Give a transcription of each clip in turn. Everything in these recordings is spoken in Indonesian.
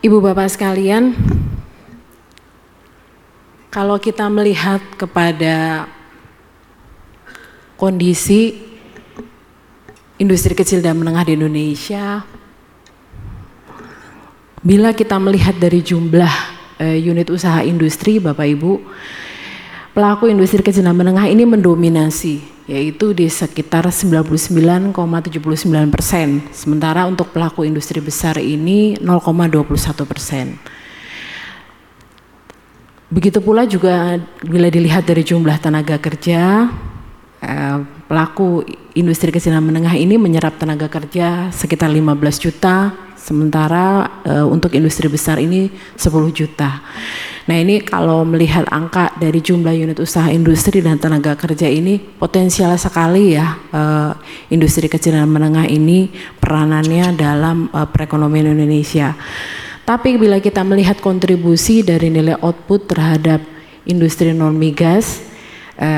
Ibu Bapak sekalian, kalau kita melihat kepada kondisi industri kecil dan menengah di Indonesia, bila kita melihat dari jumlah unit usaha industri, Bapak Ibu, pelaku industri kecil dan menengah ini mendominasi, yaitu di sekitar 99,79%. Sementara untuk pelaku industri besar ini 0,21%. Begitu pula juga bila dilihat dari jumlah tenaga kerja, pelaku industri kecil dan menengah ini menyerap tenaga kerja sekitar 15 juta, sementara untuk industri besar ini 10 juta. Nah, ini kalau melihat angka dari jumlah unit usaha industri dan tenaga kerja ini potensial sekali ya, industri kecil dan menengah ini peranannya dalam perekonomian Indonesia. Tapi bila kita melihat kontribusi dari nilai output terhadap industri non migas,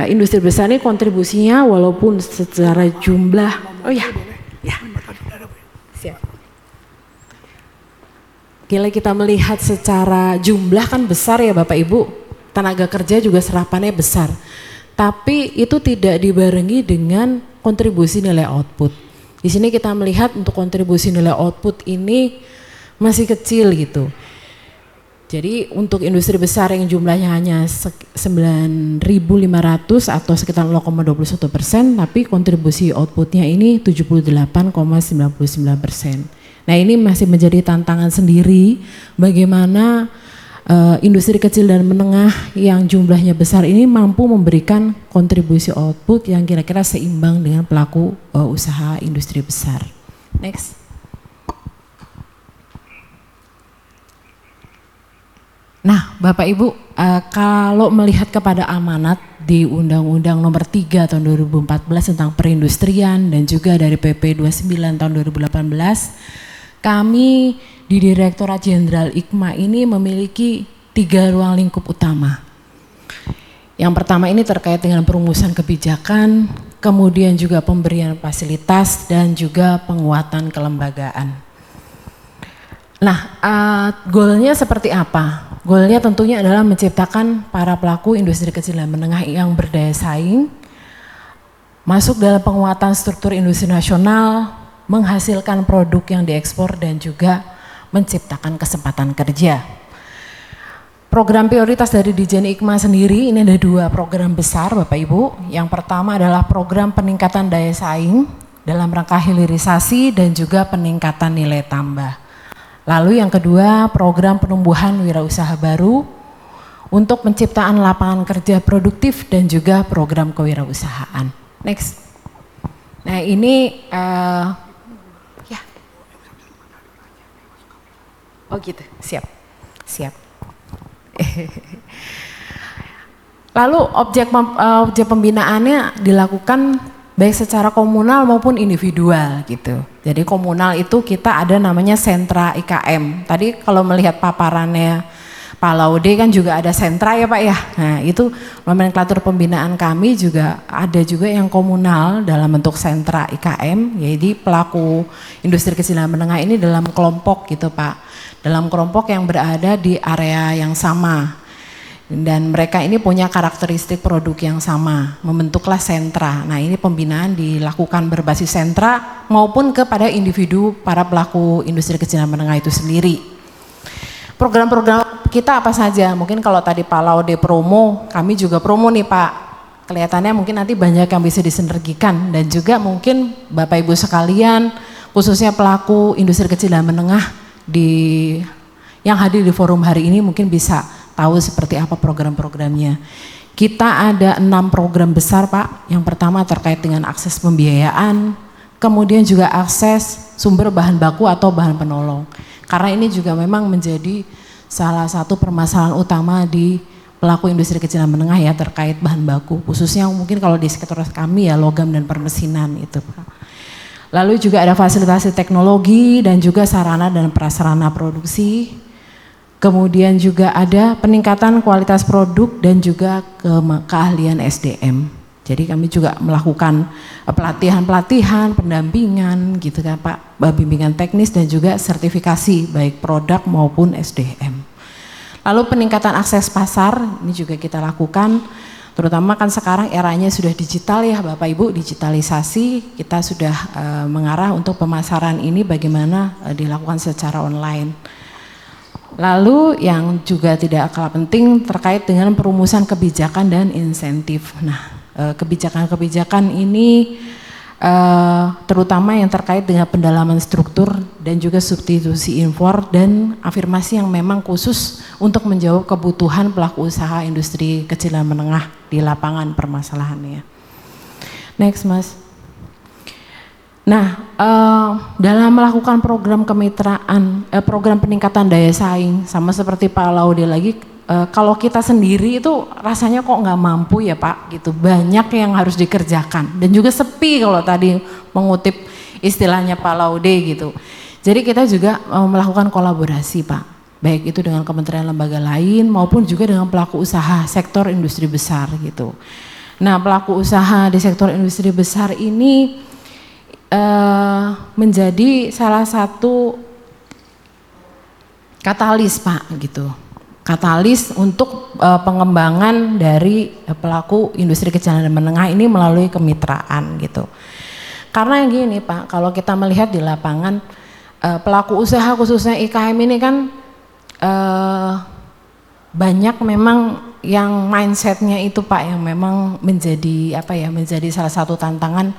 industri besar ini kontribusinya walaupun secara jumlah, siap. Bila kita melihat secara jumlah kan besar ya Bapak Ibu, tenaga kerja juga serapannya besar. Tapi itu tidak dibarengi dengan kontribusi nilai output. Di sini kita melihat untuk kontribusi nilai output ini masih kecil gitu. Jadi untuk industri besar yang jumlahnya hanya 9.500 atau sekitar 0,21%, tapi kontribusi outputnya ini 78,99%. Nah, ini masih menjadi tantangan sendiri bagaimana industri kecil dan menengah yang jumlahnya besar ini mampu memberikan kontribusi output yang kira-kira seimbang dengan pelaku usaha industri besar. Next. Nah, Bapak Ibu, kalau melihat kepada amanat di Undang-Undang Nomor 3 Tahun 2014 tentang perindustrian dan juga dari PP 29 Tahun 2018, kami di Direktorat Jenderal IKMA ini memiliki 3 ruang lingkup utama. Yang pertama ini terkait dengan perumusan kebijakan, kemudian juga pemberian fasilitas dan juga penguatan kelembagaan. Nah, goalnya seperti apa? Goalnya tentunya adalah menciptakan para pelaku industri kecil dan menengah yang berdaya saing, masuk dalam penguatan struktur industri nasional, menghasilkan produk yang diekspor dan juga menciptakan kesempatan kerja. Program prioritas dari Dijen IKMA sendiri ini ada 2 program besar Bapak Ibu. Yang pertama adalah program peningkatan daya saing dalam rangka hilirisasi dan juga peningkatan nilai tambah. Lalu yang kedua, program penumbuhan wirausaha baru untuk penciptaan lapangan kerja produktif dan juga program kewirausahaan. Next. Nah, ini oh gitu, siap. Lalu objek pembinaannya dilakukan baik secara komunal maupun individual gitu. Jadi komunal itu kita ada namanya sentra IKM. Tadi kalau melihat paparannya Pak Laude kan juga ada sentra ya Pak ya. Nah, itu nomenklatur pembinaan kami juga ada juga yang komunal dalam bentuk sentra IKM. Jadi pelaku industri kecil dan menengah ini dalam kelompok gitu Pak. Dalam kelompok yang berada di area yang sama. Dan mereka ini punya karakteristik produk yang sama, membentuklah sentra. Nah, ini pembinaan dilakukan berbasis sentra maupun kepada individu para pelaku industri kecil dan menengah itu sendiri. Program-program kita apa saja? Mungkin kalau tadi Pak Laude promo, kami juga promo nih Pak. Kelihatannya mungkin nanti banyak yang bisa disinergikan dan juga mungkin Bapak Ibu sekalian, khususnya pelaku industri kecil dan menengah yang hadir di forum hari ini mungkin bisa tahu seperti apa program-programnya. Kita ada 6 program besar Pak. Yang pertama terkait dengan akses pembiayaan, kemudian juga akses sumber bahan baku atau bahan penolong. Karena ini juga memang menjadi salah satu permasalahan utama di pelaku industri kecil dan menengah ya terkait bahan baku. Khususnya mungkin kalau di sektor kami ya logam dan permesinan itu Pak. Lalu juga ada fasilitasi teknologi dan juga sarana dan prasarana produksi. Kemudian juga ada peningkatan kualitas produk dan juga keahlian SDM. Jadi kami juga melakukan pelatihan-pelatihan, pendampingan gitu kan Pak, bimbingan teknis dan juga sertifikasi baik produk maupun SDM. Lalu peningkatan akses pasar ini juga kita lakukan, terutama kan sekarang eranya sudah digital ya Bapak Ibu, digitalisasi, kita sudah mengarah untuk pemasaran ini bagaimana dilakukan secara online. Lalu yang juga tidak kalah penting terkait dengan perumusan kebijakan dan insentif. Nah, kebijakan-kebijakan ini terutama yang terkait dengan pendalaman struktur dan juga substitusi impor dan afirmasi yang memang khusus untuk menjawab kebutuhan pelaku usaha industri kecil dan menengah di lapangan permasalahannya. Next Mas. Nah, dalam melakukan program kemitraan, program peningkatan daya saing, sama seperti Pak Laude lagi, kalau kita sendiri itu rasanya kok nggak mampu ya Pak, gitu. Banyak yang harus dikerjakan dan juga sepi kalau tadi mengutip istilahnya Pak Laude gitu. Jadi kita juga melakukan kolaborasi Pak, baik itu dengan kementerian lembaga lain maupun juga dengan pelaku usaha sektor industri besar gitu. Nah, pelaku usaha di sektor industri besar ini menjadi salah satu katalis Pak gitu, katalis untuk pengembangan dari pelaku industri kecil dan menengah ini melalui kemitraan gitu. Karena gini Pak, kalau kita melihat di lapangan pelaku usaha khususnya IKM ini kan banyak memang yang mindsetnya itu Pak yang memang menjadi apa ya, menjadi salah satu tantangan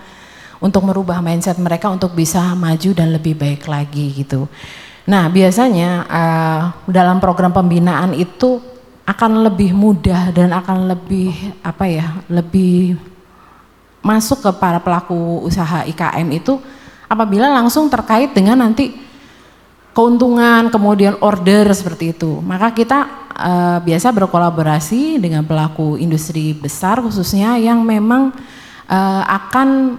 untuk merubah mindset mereka untuk bisa maju dan lebih baik lagi gitu. Nah biasanya dalam program pembinaan itu akan lebih mudah dan akan lebih apa ya, lebih masuk ke para pelaku usaha IKM itu apabila langsung terkait dengan nanti keuntungan kemudian order seperti itu. Maka kita biasa berkolaborasi dengan pelaku industri besar khususnya yang memang akan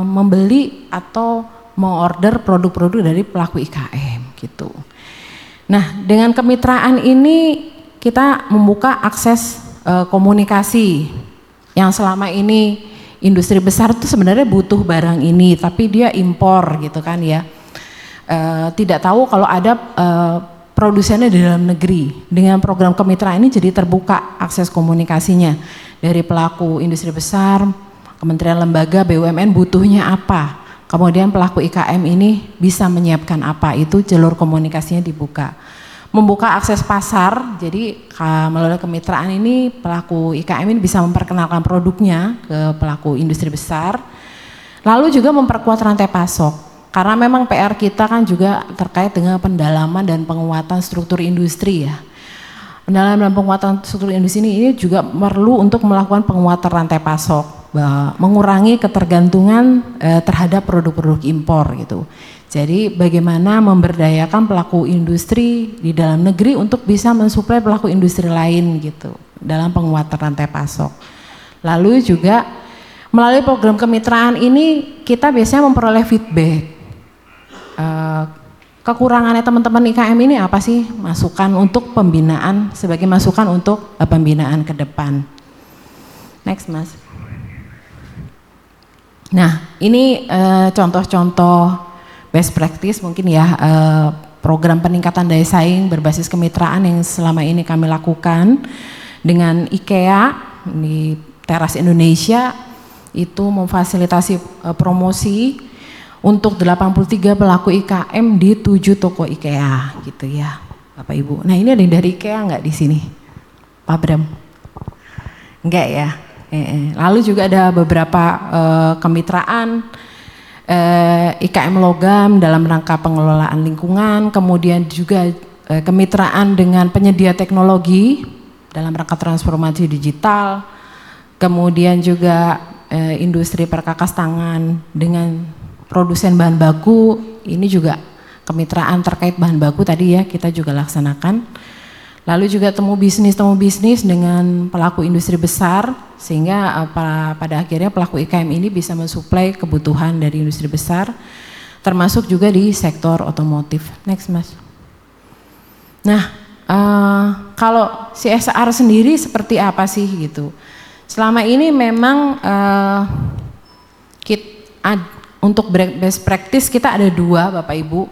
membeli atau mengorder produk-produk dari pelaku IKM gitu. Nah, dengan kemitraan ini kita membuka akses komunikasi yang selama ini industri besar itu sebenarnya butuh barang ini, tapi dia impor gitu kan ya. Tidak tahu kalau ada produsennya di dalam negeri. Dengan program kemitraan ini jadi terbuka akses komunikasinya dari pelaku industri besar, kementerian lembaga, BUMN butuhnya apa, kemudian pelaku IKM ini bisa menyiapkan apa, itu jalur komunikasinya dibuka. Membuka akses pasar, jadi melalui kemitraan ini pelaku IKM ini bisa memperkenalkan produknya ke pelaku industri besar, lalu juga memperkuat rantai pasok, karena memang PR kita kan juga terkait dengan pendalaman dan penguatan struktur industri ya. Pendalaman dan penguatan struktur industri ini juga perlu untuk melakukan penguatan rantai pasok, mengurangi ketergantungan terhadap produk-produk impor gitu. Jadi bagaimana memberdayakan pelaku industri di dalam negeri untuk bisa mensuplai pelaku industri lain gitu dalam penguatan rantai pasok. Lalu juga melalui program kemitraan ini kita biasanya memperoleh feedback. Kekurangannya teman-teman IKM ini apa sih? Masukan untuk pembinaan, sebagai masukan untuk pembinaan ke depan. Next Mas. Nah ini contoh-contoh best practice mungkin ya, program peningkatan daya saing berbasis kemitraan yang selama ini kami lakukan dengan IKEA di Teras Indonesia, itu memfasilitasi promosi untuk 83 pelaku IKM di 7 toko IKEA gitu ya Bapak Ibu. Nah ini ada yang dari IKEA nggak di sini Pak Bram? Enggak ya. Lalu juga ada beberapa kemitraan IKM logam dalam rangka pengelolaan lingkungan, kemudian juga kemitraan dengan penyedia teknologi dalam rangka transformasi digital, kemudian juga industri perkakas tangan dengan produsen bahan baku, ini juga kemitraan terkait bahan baku tadi ya kita juga laksanakan. Lalu juga temu bisnis dengan pelaku industri besar sehingga pada akhirnya pelaku IKM ini bisa mensuplai kebutuhan dari industri besar termasuk juga di sektor otomotif. Next Mas. Nah kalau CSR sendiri seperti apa sih gitu? Selama ini memang untuk best practice kita ada 2 Bapak Ibu,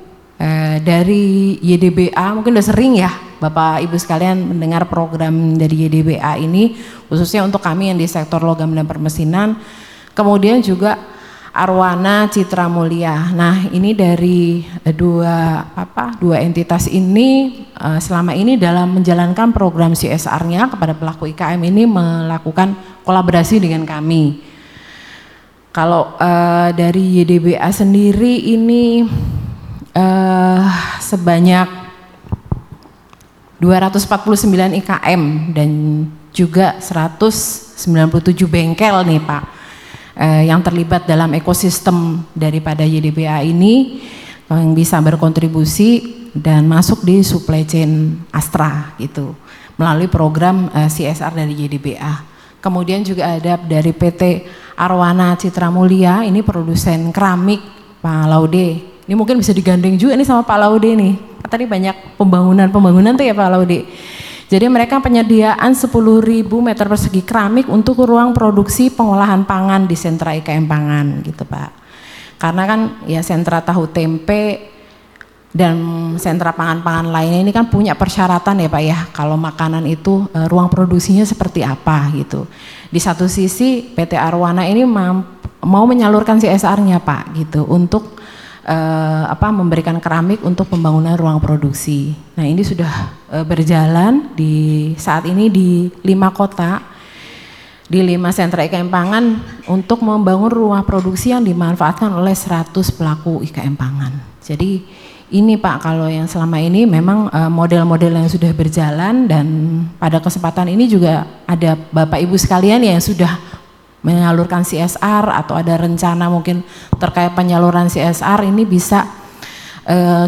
dari YDBA, mungkin udah sering ya Bapak Ibu sekalian mendengar program dari YDBA ini, khususnya untuk kami yang di sektor logam dan permesinan. Kemudian juga Arwana Citra Mulia. Nah, ini dari dua entitas ini selama ini dalam menjalankan program CSR-nya kepada pelaku IKM ini melakukan kolaborasi dengan kami. Kalau dari YDBA sendiri ini sebanyak 249 IKM dan juga 197 bengkel nih Pak, yang terlibat dalam ekosistem daripada YDBA ini yang bisa berkontribusi dan masuk di supply chain Astra gitu melalui program CSR dari YDBA. Kemudian juga ada dari PT Arwana Citra Mulia, ini produsen keramik Pak Laude. Ini mungkin bisa digandeng juga nih sama Pak Laude nih. Tadi banyak pembangunan tuh ya Pak Laude. Jadi mereka penyediaan 10.000 meter persegi keramik untuk ruang produksi pengolahan pangan di sentra IKM Pangan gitu Pak. Karena kan ya sentra tahu tempe dan sentra pangan-pangan lainnya ini kan punya persyaratan ya Pak ya, kalau makanan itu ruang produksinya seperti apa gitu. Di satu sisi PT Arwana ini mau menyalurkan CSR-nya Pak gitu untuk memberikan keramik untuk pembangunan ruang produksi. Nah ini sudah berjalan di saat ini di 5 kota, di 5 sentra IKM Pangan untuk membangun ruang produksi yang dimanfaatkan oleh 100 pelaku IKM Pangan. Jadi ini Pak, kalau yang selama ini memang model-model yang sudah berjalan, dan pada kesempatan ini juga ada Bapak Ibu sekalian yang sudah menyalurkan CSR atau ada rencana mungkin terkait penyaluran CSR, ini bisa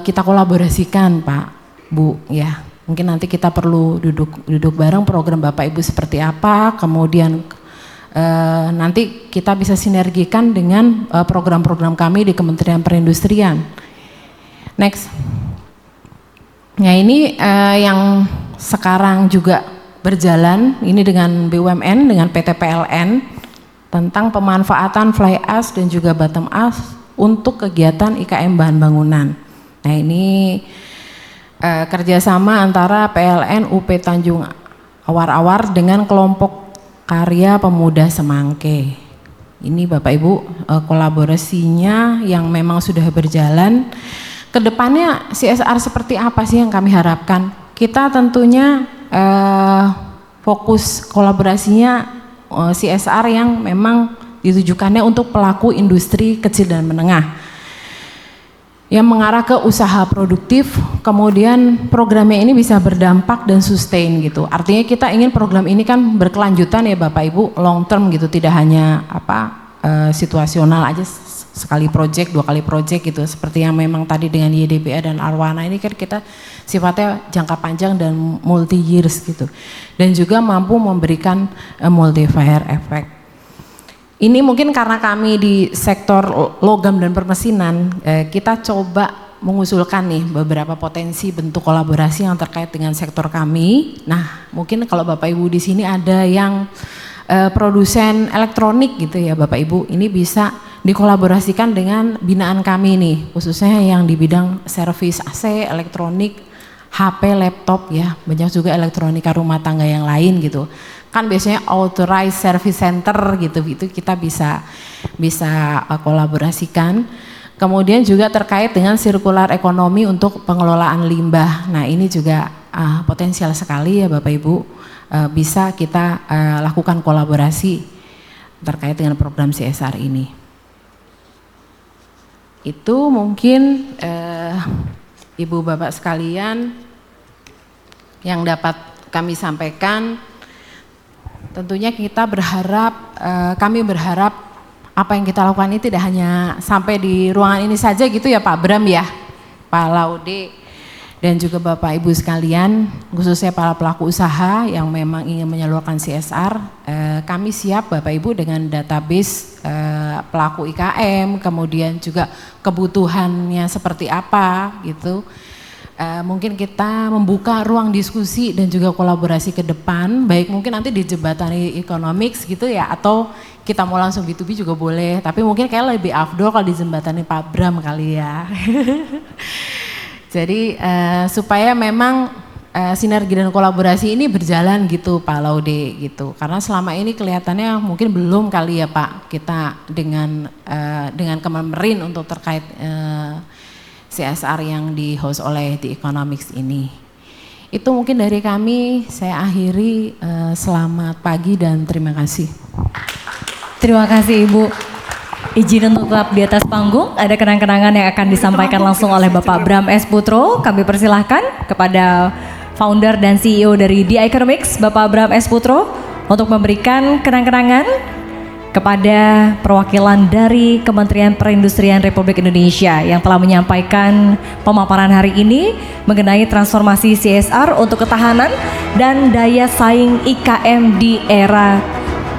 kita kolaborasikan Pak, Bu ya. Mungkin nanti kita perlu duduk bareng program Bapak Ibu seperti apa, kemudian nanti kita bisa sinergikan dengan program-program kami di Kementerian Perindustrian. Next. Nah ini yang sekarang juga berjalan ini dengan BUMN, dengan PT PLN, tentang pemanfaatan fly ash dan juga bottom ash untuk kegiatan IKM bahan bangunan. Nah ini kerjasama antara PLN UP Tanjung Awar-Awar dengan kelompok karya pemuda Semangke. Ini Bapak Ibu kolaborasinya yang memang sudah berjalan. Kedepannya CSR seperti apa sih yang kami harapkan? Kita tentunya fokus kolaborasinya CSR yang memang ditujukannya untuk pelaku industri kecil dan menengah yang mengarah ke usaha produktif, kemudian programnya ini bisa berdampak dan sustain gitu. Artinya kita ingin program ini kan berkelanjutan ya Bapak Ibu, long term gitu, tidak hanya situasional aja sekali project, 2 kali project gitu, seperti yang memang tadi dengan YDBA dan Arwana ini kan kita sifatnya jangka panjang dan multi years gitu, dan juga mampu memberikan multiplier effect. Ini mungkin karena kami di sektor logam dan permesinan, kita coba mengusulkan nih beberapa potensi bentuk kolaborasi yang terkait dengan sektor kami. Nah mungkin kalau Bapak Ibu di sini ada yang produsen elektronik gitu ya Bapak Ibu, ini bisa dikolaborasikan dengan binaan kami nih, khususnya yang di bidang servis AC, elektronik, HP, laptop ya, banyak juga elektronika rumah tangga yang lain gitu. Kan biasanya authorized service center gitu, itu kita bisa kolaborasikan. Kemudian juga terkait dengan sirkular ekonomi untuk pengelolaan limbah. Nah ini juga potensial sekali ya Bapak Ibu, bisa kita lakukan kolaborasi terkait dengan program CSR ini. Itu mungkin Ibu Bapak sekalian yang dapat kami sampaikan. Tentunya kita berharap, kami berharap apa yang kita lakukan ini tidak hanya sampai di ruangan ini saja gitu ya Pak Bram ya, Pak Laude, dan juga Bapak Ibu sekalian, khususnya para pelaku usaha yang memang ingin menyalurkan CSR. Kami siap Bapak Ibu dengan database pelaku IKM, kemudian juga kebutuhannya seperti apa gitu. mungkin kita membuka ruang diskusi dan juga kolaborasi ke depan, baik mungkin nanti di Jembatani Economics gitu ya, atau kita mau langsung B2B juga boleh, tapi mungkin kayak lebih afdol kalau di Jembatani Pak Bram kali ya. Jadi supaya memang sinergi dan kolaborasi ini berjalan gitu Pak Laude gitu, karena selama ini kelihatannya mungkin belum kali ya Pak kita dengan Kemenperin untuk terkait CSR yang di-host oleh The Economics ini. Itu mungkin dari kami, saya akhiri, selamat pagi dan terima kasih. Terima kasih Ibu. Izin untuk tetap di atas panggung, ada kenang-kenangan yang akan disampaikan langsung oleh Bapak Bram S. Putro. Kami persilahkan kepada founder dan CEO dari The Economics, Bapak Bram S. Putro, untuk memberikan kenang-kenangan kepada perwakilan dari Kementerian Perindustrian Republik Indonesia yang telah menyampaikan pemaparan hari ini mengenai transformasi CSR untuk ketahanan dan daya saing IKM di era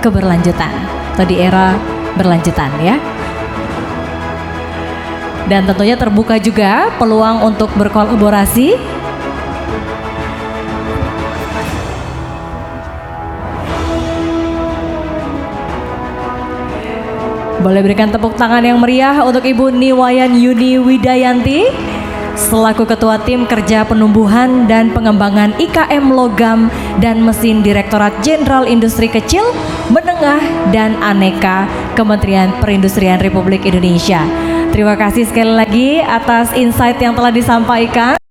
keberlanjutan atau di era berlanjutan ya. Dan tentunya terbuka juga peluang untuk berkolaborasi. Boleh berikan tepuk tangan yang meriah untuk Ibu Niwayan Yuni Widayanti selaku Ketua Tim Kerja Penumbuhan dan Pengembangan IKM Logam dan Mesin Direktorat Jenderal Industri Kecil, Menengah dan Aneka Kementerian Perindustrian Republik Indonesia. Terima kasih sekali lagi atas insight yang telah disampaikan.